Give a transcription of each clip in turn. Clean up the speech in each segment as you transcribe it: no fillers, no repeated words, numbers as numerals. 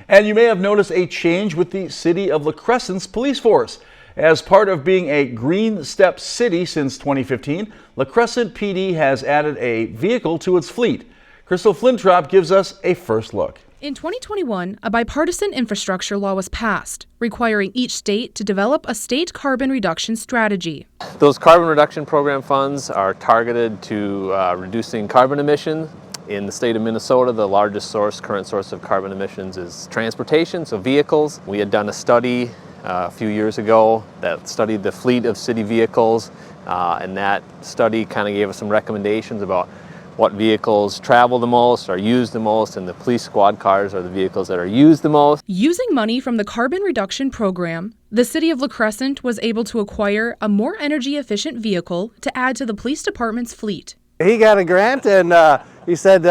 And you may have noticed a change with the City of La Crescent's police force. As part of being a Green Step city since 2015, La Crescent PD has added a vehicle to its fleet. Crystal Flintrop gives us a first look. In 2021, a bipartisan infrastructure law was passed, requiring each state to develop a state carbon reduction strategy. Those carbon reduction program funds are targeted to reducing carbon emissions. In the state of Minnesota, the largest current source of carbon emissions is transportation, so vehicles. We had done a study a few years ago that studied the fleet of city vehicles, and that study kind of gave us some recommendations about what vehicles travel the most, are used the most, and the police squad cars are the vehicles that are used the most. Using money from the carbon reduction program, the City of La Crescent was able to acquire a more energy efficient vehicle to add to the police department's fleet. He got a grant and he said,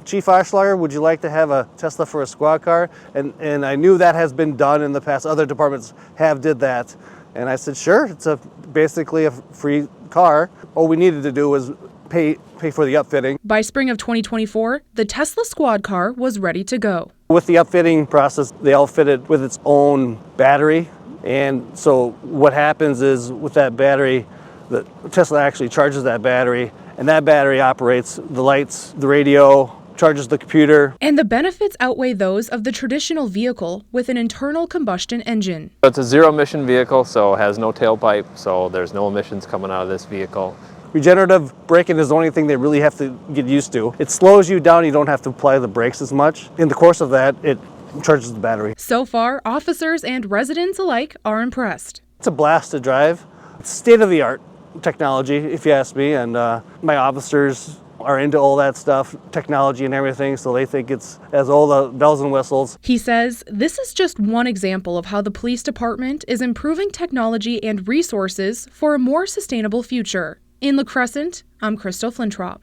Chief Arschlager, would you like to have a Tesla for a squad car? And I knew that has been done in the past. Other departments have did that. And I said, sure, it's basically a free car. All we needed to do was pay for the upfitting. By spring of 2024, the Tesla squad car was ready to go. With the upfitting process, they outfit it with its own battery. And so what happens is with that battery, the Tesla actually charges that battery, and that battery operates the lights, the radio, charges the computer. And the benefits outweigh those of the traditional vehicle with an internal combustion engine. It's a zero-emission vehicle, so it has no tailpipe, so there's no emissions coming out of this vehicle. Regenerative braking is the only thing they really have to get used to. It slows you down, you don't have to apply the brakes as much. In the course of that, it charges the battery. So far, officers and residents alike are impressed. It's a blast to drive. It's state-of-the-art technology, if you ask me, and my officers are into all that stuff, technology and everything, so they think it's as all the bells and whistles. He says this is just one example of how the police department is improving technology and resources for a more sustainable future. In La Crescent, I'm Crystal Flintrop.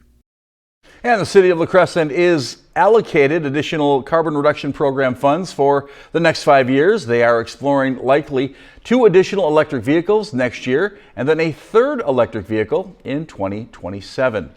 And the City of La Crescent is allocated additional carbon reduction program funds for the next 5 years. They are exploring likely 2 additional electric vehicles next year and then a 3rd electric vehicle in 2027.